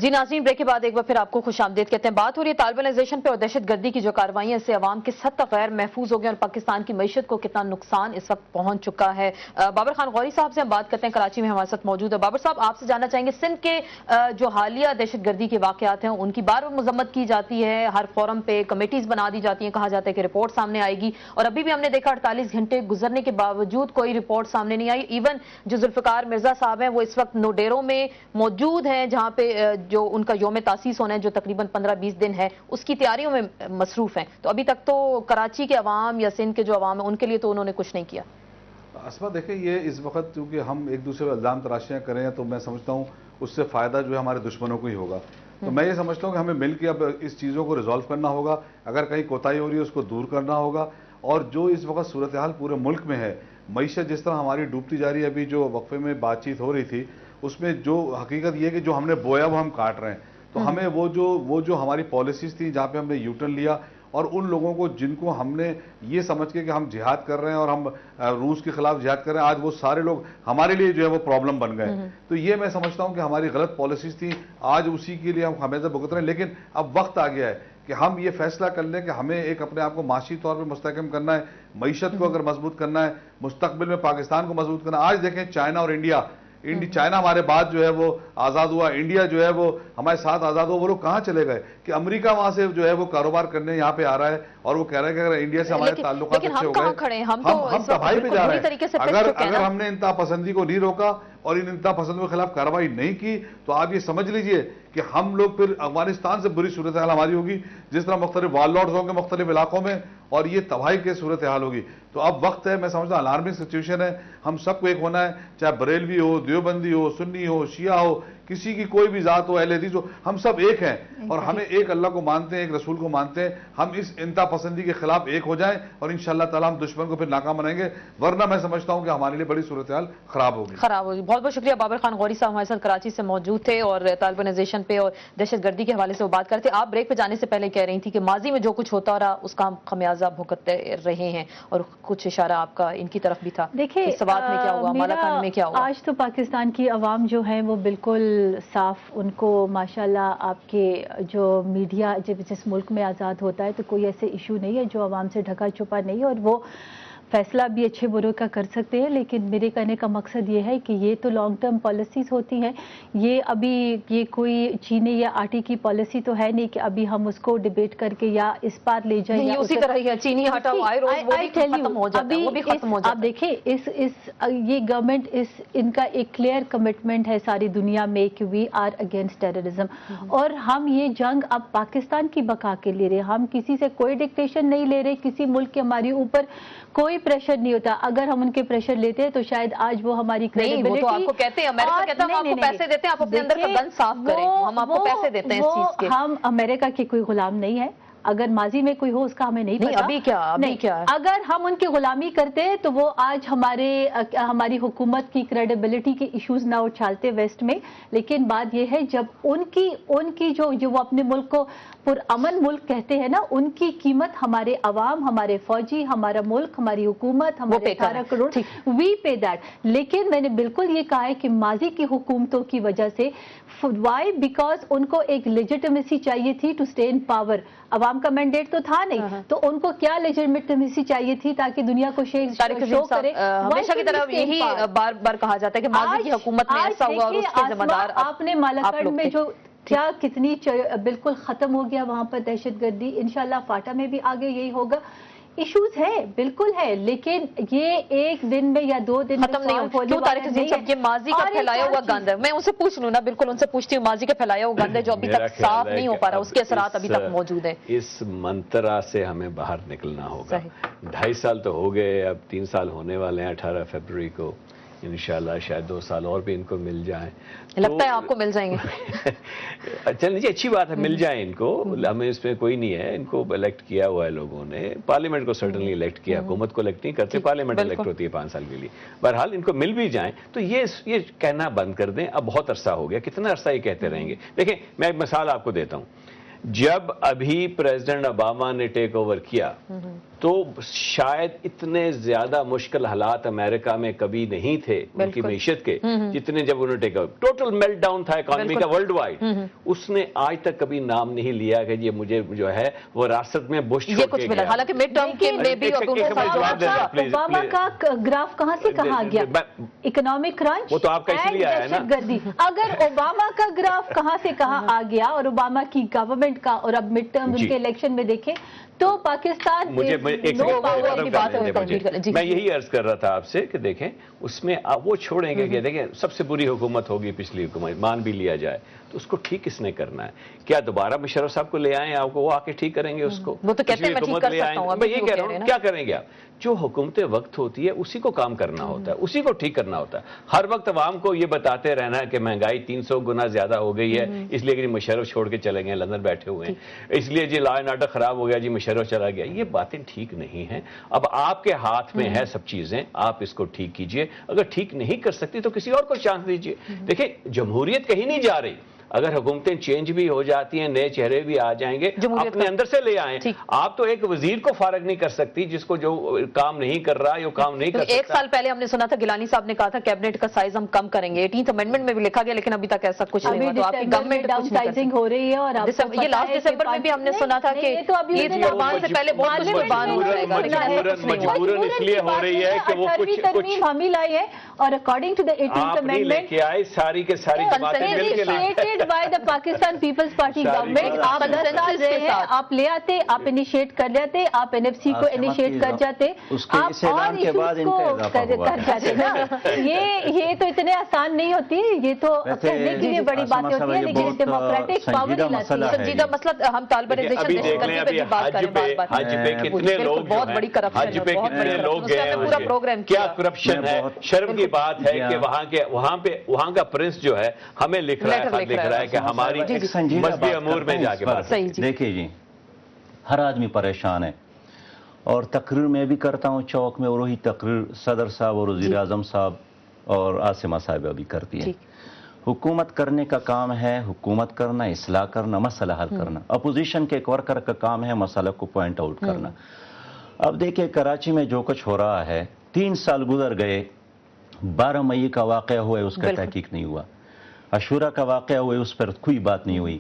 جی ناظرین، بریک کے بعد ایک بار پھر آپ کو خوش آمدید کہتے ہیں۔ بات ہو رہی ہے طالبانائزیشن پہ اور دہشت گردی کی جو کارروائیاں اس سے عوام کس حد تک غیر محفوظ ہو گئے اور پاکستان کی معیشت کو کتنا نقصان اس وقت پہنچ چکا ہے۔ بابر خان غوری صاحب سے ہم بات کرتے ہیں، کراچی میں ہمارے ساتھ موجود ہے۔ بابر صاحب، آپ سے جاننا چاہیں گے سندھ کے جو حالیہ دہشت گردی کے واقعات ہیں ان کی بار بار مذمت کی جاتی ہے، ہر فورم پہ کمیٹیز بنا دی جاتی ہیں، کہا جاتا ہے کہ رپورٹ سامنے آئے گی، اور ابھی بھی ہم نے دیکھا 48 گھنٹے گزرنے کے باوجود کوئی رپورٹ سامنے نہیں آئی۔ ایون جو ذوالفقار مرزا صاحب ہیں وہ اس وقت نوڈیرو میں موجود ہیں، جہاں پہ جو ان کا یوم تاسیس ہونا ہے جو تقریباً 15-20 دن ہے اس کی تیاریوں میں مصروف ہیں، تو ابھی تک تو کراچی کے عوام یا سندھ کے جو عوام ہیں ان کے لیے تو انہوں نے کچھ نہیں کیا۔ اسما دیکھیں، یہ اس وقت کیونکہ ہم ایک دوسرے پر الزام تراشیاں کریں تو میں سمجھتا ہوں اس سے فائدہ جو ہے ہمارے دشمنوں کو ہی ہوگا۔ تو میں یہ سمجھتا ہوں کہ ہمیں مل کے اب اس چیزوں کو ریزالو کرنا ہوگا، اگر کہیں کوتاہی ہو رہی ہے اس کو دور کرنا ہوگا، اور جو اس وقت صورتحال پورے ملک میں ہے، معیشت جس طرح ہماری ڈوبتی جا رہی ہے، ابھی جو وقفے میں بات چیت ہو رہی تھی اس میں جو حقیقت یہ کہ جو ہم نے بویا وہ ہم کاٹ رہے ہیں، تو ہمیں وہ جو ہماری پالیسیز تھیں جہاں پہ ہم نے یو ٹرن لیا، اور ان لوگوں کو جن کو ہم نے یہ سمجھ کے کہ ہم جہاد کر رہے ہیں اور ہم روس کے خلاف جہاد کر رہے ہیں، آج وہ سارے لوگ ہمارے لیے جو ہے وہ پرابلم بن گئے۔ تو یہ میں سمجھتا ہوں کہ ہماری غلط پالیسیز تھیں، آج اسی کے لیے ہم خمیازہ بھگت رہے ہیں، لیکن اب وقت آ گیا ہے کہ ہم یہ فیصلہ کر لیں کہ ہمیں ایک اپنے آپ کو معاشی طور پہ مستحکم کرنا ہے، معیشت کو اگر مضبوط کرنا ہے، مستقبل میں پاکستان کو مضبوط کرنا ہے۔ آج دیکھیں چائنا اور انڈیا، چائنا ہمارے بعد جو ہے وہ آزاد ہوا، انڈیا جو ہے وہ ہمارے ساتھ آزاد ہوا، وہ لوگ کہاں چلے گئے کہ امریکہ وہاں سے جو ہے وہ کاروبار کرنے یہاں پہ آ رہا ہے، اور وہ کہہ رہا ہے کہ اگر انڈیا سے ہمارے تعلقات اچھے ہو گئے، ہم تباہی پہ جا رہے ہیں۔ اگر ہم نے انتہا پسندی کو نہیں روکا اور ان انتہا پسندوں کے خلاف کارروائی نہیں کی تو آپ یہ سمجھ لیجئے کہ ہم لوگ پھر افغانستان سے بری صورتحال ہماری ہوگی، جس طرح مختلف وار لارڈز ہوں گے مختلف علاقوں میں، اور یہ تباہی کی صورتحال ہوگی۔ تو اب وقت ہے، میں سمجھتا ہوں الارمنگ سچویشن ہے، ہم سب کو ایک ہونا ہے، چاہے بریلوی ہو، دیوبندی ہو، سنی ہو، شیعہ ہو، کسی کی کوئی بھی ذات ہو، اہل حدیث ہو، ہم سب ایک ہیں، اور ہمیں ایک اللہ کو مانتے ہیں، ایک رسول کو مانتے ہیں۔ ہم اس انتہا پسندی کے خلاف ایک ہو جائیں اور انشاءاللہ تعالی ہم دشمن کو پھر ناکام بنائیں گے، ورنہ میں سمجھتا ہوں کہ ہمارے لیے بڑی صورتحال خراب ہوگی۔ بہت بہت شکریہ بابر خان غوری صاحب ہمارے ساتھ کراچی سے موجود تھے اور طالبانائزیشن پہ اور دہشت گردی کے حوالے سے وہ بات کرتے۔ آپ بریک پہ جانے سے پہلے کہہ رہی تھی کہ ماضی میں جو کچھ ہوتا رہا اس کا ہم خمیازہ بھگتتے رہے ہیں، اور کچھ اشارہ آپ کا ان کی طرف بھی تھا۔ دیکھیں سوات میں کیا ہوگا، مالاکان میں کیا ہوگا؟ آج تو پاکستان کی عوام جو ہیں وہ بالکل صاف، ان کو ماشاءاللہ آپ کے جو میڈیا جس ملک میں آزاد ہوتا ہے تو کوئی ایسے ایشو نہیں ہے جو عوام سے ڈھکا چھپا نہیں ہے، اور وہ فیصلہ بھی اچھے برے کا کر سکتے ہیں۔ لیکن میرے کہنے کا مقصد یہ ہے کہ یہ تو لانگ ٹرم پالیسیز ہوتی ہیں، یہ ابھی یہ کوئی چینی یا آٹے کی پالیسی تو ہے نہیں کہ ابھی ہم اس کو ڈیبیٹ کر کے یا اس پار لے جائیں، یا اسی طرح ہی چینی آٹا وہ بھی ختم ہو جاتا ہے، وہ بھی ختم ہو جاتا ہے۔ آپ دیکھیں یہ گورنمنٹ ان کا ایک کلیئر کمٹمنٹ ہے ساری دنیا میں کہ وی آر اگینسٹ ٹیررزم، اور ہم یہ جنگ اب پاکستان کی بقا کے لے رہے، ہم کسی سے کوئی ڈکٹیشن نہیں لے رہے، کسی ملک کے ہمارے اوپر کوئی پریشر نہیں ہوتا۔ اگر ہم ان کے پریشر لیتے ہیں تو شاید آج وہ ہماری کریڈیبلٹی، وہ تو آپ کو کہتے ہیں، امریکہ کہتا ہے ہم آپ کو پیسے دیتے ہیں، آپ اپنے اندر کا گن صاف کریں، ہم آپ کو پیسے دیتے ہیں اس چیز کے۔ ہم امریکہ کے کوئی غلام نہیں ہے، اگر ماضی میں کوئی ہو اس کا ہمیں نہیں پتا، ابھی کیا ہے؟ اگر ہم ان کی غلامی کرتے تو وہ آج ہماری حکومت کی کریڈیبلٹی کے ایشوز نہ اچھالتے ویسٹ میں۔ لیکن بات یہ ہے جب ان کی جو وہ اپنے ملک کو پرامن ملک کہتے ہیں نا، ان کی قیمت ہمارے عوام، ہمارے فوجی، ہمارا ملک، ہماری حکومت، ہمارے 18 کروڑ وی پے دیٹ۔ لیکن میں نے بالکل یہ کہا ہے کہ ماضی کی حکومتوں کی وجہ سے، وائی بیکاز ان کو ایک لیجیٹمیسی چاہیے تھی ٹو اسٹے ان پاور، عوام کا مینڈیٹ تو تھا نہیں، تو ان کو کیا لیجیٹمیسی چاہیے تھی تاکہ دنیا کو شو کرے۔ ہمیشہ کی طرف یہی بار بار کہا جاتا ہے کہ ماضی کی حکومت میں ایسا ہوا اور اس کے ذمہ دار آپ نے مالاکنڈ میں جو کیا کتنی بالکل ختم ہو گیا وہاں پر دہشت گردی، انشاءاللہ فاٹا میں بھی آگے یہی ہوگا۔ ایشوز ہے، بالکل ہے، لیکن یہ ایک دن میں یا 2 دن میں ختم نہیں ہو۔ کیوں طارق عظیم صاحب، یہ ماضی کا پھیلایا ہوا گند ہے، میں ان سے پوچھ لوں نا، بالکل ان سے پوچھتی ہوں، ماضی کا پھیلایا ہوا گند ہے جو ابھی تک صاف نہیں ہو پا رہا، اس کے اثرات ابھی تک موجود ہیں۔ اس منترا سے ہمیں باہر نکلنا ہوگا۔ 2.5 سال تو ہو گئے، اب 3 سال ہونے والے ہیں 18 فروری کو، انشاءاللہ شاید 2 سال اور بھی ان کو مل جائیں۔ لگتا ہے آپ کو مل جائیں گے؟ چلیے جی، اچھی بات ہے، مل جائیں ان کو، ہمیں اس میں کوئی نہیں ہے، ان کو الیکٹ کیا ہوا ہے لوگوں نے، پارلیمنٹ کو سرٹنلی الیکٹ کیا، حکومت کو الیکٹ نہیں کرتے، پارلیمنٹ الیکٹ ہوتی ہے 5 سال کے لیے۔ بہرحال ان کو مل بھی جائیں تو یہ کہنا بند کر دیں، اب بہت عرصہ ہو گیا، کتنا عرصہ یہ کہتے رہیں گے۔ دیکھیں میں ایک مثال آپ کو دیتا ہوں، جب ابھی پریزیڈنٹ اوباما نے ٹیک اوور کیا تو شاید اتنے زیادہ مشکل حالات امریکہ میں کبھی نہیں تھے ان کی معیشت کے جتنے جب انہوں نے take over total melt down تھا اکانومی کا ورلڈ وائڈ. اس نے آج تک کبھی نام نہیں لیا کہ یہ مجھے جو ہے وہ راست میں بش چھوڑ کے گیا. حالانکہ مڈ ٹرم کے میں بھی اوباما کا گراف کہاں سے کہاں گیا؟ اکنامک کرنچ وہ تو آپ کا اس لیے آیا ہے نا. گردی. اگر اوباما کا گراف کہاں سے کہاں آ گیا اور اوباما کی گورنمنٹ کا اور اب مڈ ٹرم ان کے الیکشن میں دیکھیں تو پاکستان میں یہی عرض کر رہا تھا آپ سے کہ دیکھیں اس میں وہ چھوڑیں گے کہ دیکھیں سب سے بری حکومت ہوگی پچھلی حکومت مان بھی لیا جائے تو اس کو ٹھیک کس نے کرنا ہے؟ کیا دوبارہ مشرف صاحب کو لے آئیں آپ کو وہ آ کے ٹھیک کریں گے اس کو؟ وہ تو کہتے ہیں میں ٹھیک کر سکتا ہوں. میں یہ کہہ رہا ہوں کیا کریں گے آپ؟ جو حکومت وقت ہوتی ہے اسی کو کام کرنا ہوتا ہے, اسی کو ٹھیک کرنا ہوتا ہے. ہر وقت عوام کو یہ بتاتے رہنا ہے کہ مہنگائی 300 گنا زیادہ ہو گئی ہے اس لیے کہ جی مشرف چھوڑ کے چلے گئے لندن بیٹھے ہوئے ہیں, اس لیے جی لا اینڈ آرڈر خراب ہو گیا جی مشرف چلا گیا. یہ باتیں ٹھیک نہیں ہیں. اب آپ کے ہاتھ میں ہے سب چیزیں, آپ اس کو ٹھیک کیجئے. اگر ٹھیک نہیں کر سکتی تو کسی اور کو چانس دیجئے. دیکھیں جمہوریت کہیں نہیں جا رہی. اگر حکومتیں چینج بھی ہو جاتی ہیں, نئے چہرے بھی آ جائیں گے, اپنے اندر سے لے آئیں. آپ تو ایک وزیر کو فارغ نہیں کر سکتی جس کو جو کام نہیں کر رہا یا کام نہیں کر سکتا. ایک سال پہلے ہم نے سنا تھا گیلانی صاحب نے کہا تھا کیبنٹ کا سائز ہم کم کریں گے, 18th امینڈمنٹ میں بھی لکھا گیا, لیکن ابھی تک ایسا کچھ نہیں ہوا. تو آپ کی گورنمنٹ ڈاؤن سائزنگ ہو رہی ہے اور یہ لاسٹ دسمبر میں بھی ہم نے سنا تھا کہ عید قربان سے پہلے بہت کچھ قربان ہو جائے گا. مجبوراً اس لیے ہو رہی ہے کہ وہ کچھ ترمیم ہم ہی لائی ہے اور according to the 18th amendment لے کے آئے ساری کے ساری باتیں مل کے لائے پاکستان پیپلز پارٹی گورنمنٹ. آپ 10 سال رہے ہیں, آپ لے آتے, آپ انیشیٹ کر لیتے, آپ NFC کو انیشیٹ کر جاتے, آپ اور ایشوز کو کر جاتے نا. یہ تو اتنے آسان نہیں ہوتی, یہ تو کہنے کے لیے بڑی باتیں ہوتی ہیں لیکن ڈیموکریٹک پاور نہیں لاتی. سنجیدہ مسئلہ ہم طالبانائزیشن کی بات کریں بار بار. حج پہ کتنے لوگ بہت بڑی کرپشن, حج پہ کتنے لوگ گئے, پورا پروگرام کیا کرپشن ہے. شرم کی بات ہے کہ وہاں کا پرنس جو ہے ہمیں لکھ رہا ہے کہ ہماری مذہبی امور میں جا کے بات. دیکھیے جی ہر آدمی پریشان ہے اور تقریر میں بھی کرتا ہوں چوک میں, اور وہی تقریر صدر صاحب اور وزیر اعظم صاحب اور عاصمہ صاحبہ بھی کرتی ہیں. حکومت کرنے کا کام ہے حکومت کرنا, اصلاح کرنا, مسئلہ حل کرنا. اپوزیشن کے ایک ورکر کا کام ہے مسئلہ کو پوائنٹ آؤٹ کرنا. اب دیکھیں کراچی میں جو کچھ ہو رہا ہے, 3 سال گزر گئے, 12 مئی کا واقعہ ہوا ہے اس کا تحقیق نہیں ہوا, عاشورہ کا واقعہ ہوا ہے اس پر کوئی بات نہیں ہوئی,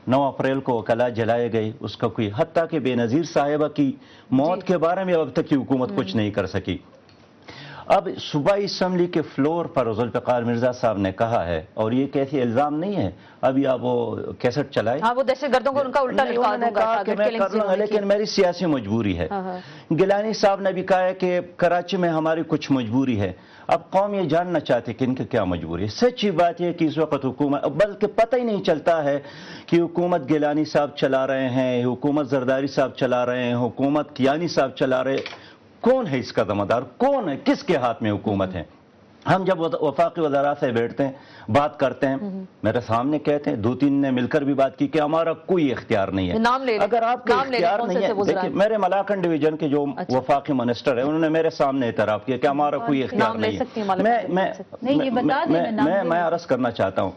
9 اپریل کو وکلاء جلائے گئے اس کا کوئی, حتیٰ کہ بے نظیر صاحبہ کی موت کے بارے میں اب تک کی حکومت کچھ نہیں کر سکی. اب صوبائی اسمبلی کے فلور پر ذوالفقار مرزا صاحب نے کہا ہے, اور یہ کیسے الزام نہیں ہے, ابھی آپ وہ کیسٹ چلائے, وہ دہشت گردوں کو ان کا الٹا لکھا دوں کہ میں کر لوں گا لیکن میری سیاسی مجبوری ہے. گیلانی صاحب نے بھی کہا ہے کہ کراچی میں ہماری کچھ مجبوری ہے. اب قوم یہ جاننا چاہتے کہ ان کی کیا مجبوری ہے. سچی بات یہ کہ اس وقت حکومت, بلکہ پتہ ہی نہیں چلتا ہے کہ حکومت گیلانی صاحب چلا رہے ہیں, حکومت زرداری صاحب چلا رہے ہیں, حکومت کیانی صاحب چلا رہے ہیں. کون ہے اس کا ذمہ دار, کون ہے, کس کے ہاتھ میں حکومت ہے؟ ہم جب وفاقی وزراء سے بیٹھتے ہیں بات کرتے ہیں, میرے سامنے کہتے ہیں, 2-3 نے مل کر بھی بات کی کہ ہمارا کوئی اختیار نہیں ہے. اگر آپ کا اختیار نہیں ہے, دیکھیں میرے ملاکنڈ ڈویژن کے جو وفاقی منسٹر ہیں انہوں نے میرے سامنے اعتراف کیا کہ ہمارا کوئی اختیار نہیں ہے. میں عرض کرنا چاہتا ہوں,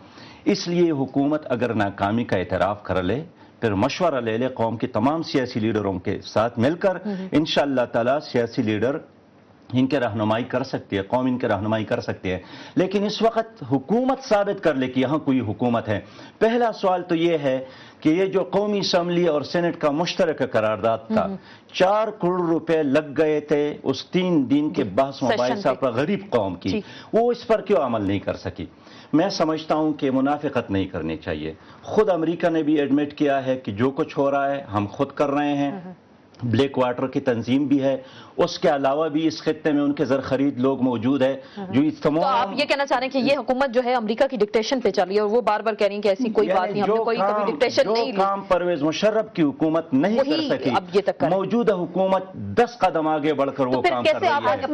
اس لیے حکومت اگر ناکامی کا اعتراف کر لے پھر مشورہ لے لے قوم کی تمام سیاسی لیڈروں کے ساتھ مل کر, انشاءاللہ تعالی سیاسی لیڈر ان کے رہنمائی کر سکتی ہے, قوم ان کے رہنمائی کر سکتی ہے. لیکن اس وقت حکومت ثابت کر لے کہ یہاں کوئی حکومت ہے. پہلا سوال تو یہ ہے کہ یہ جو قومی اسمبلی اور سینٹ کا مشترکہ قرارداد تھا, 4 کروڑ روپے لگ گئے تھے اس 3 دن کے بحث مباحثہ پر غریب قوم کی, وہ اس پر کیوں عمل نہیں کر سکی؟ میں سمجھتا ہوں کہ منافقت نہیں کرنی چاہیے. خود امریکہ نے بھی ایڈمٹ کیا ہے کہ جو کچھ ہو رہا ہے ہم خود کر رہے ہیں. بلیک واٹر کی تنظیم بھی ہے, اس کے علاوہ بھی اس خطے میں ان کے زر خرید لوگ موجود ہیں جو اس تمام. تو آپ یہ کہنا چاہ رہے ہیں کہ یہ حکومت جو ہے امریکہ کی ڈکٹیشن پہ چلی ہے, اور وہ بار بار کہہ رہی ہیں کہ ایسی کوئی بات نہیں, ہم نے کوئی کبھی ڈکٹیشن نہیں لی. جو کام پرویز مشرف کی حکومت نہیں کر سکی, موجودہ حکومت 10 قدم آگے بڑھ کر وہ کام کر رہی ہے. ہمارے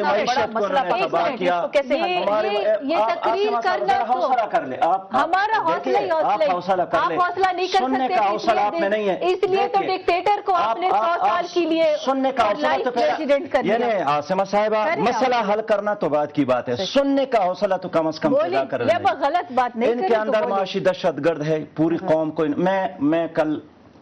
معیشت کو انہوں نے تباہ کیا. یہ تقریر کرنا حوصلہ کر لے, ہمارا حوصلہ کر لے, حوصلہ نہیں کر سننے کا حوصلہ آپ میں نہیں ہے. اس لیے تو ڈکٹیٹر کو آپ نے 100 سال کے لیے سننے کا حوصلہ تو پریزیڈنٹ کر دیا. یعنی عاصمہ صاحبہ مسئلہ حل کرنا تو بات کی بات ہے, سننے کا حوصلہ تو کم از کم پیدا کر لیں. غلط بات نہیں, ان کے اندر معاشی دہشت گرد ہے, پوری قوم کو. میں کل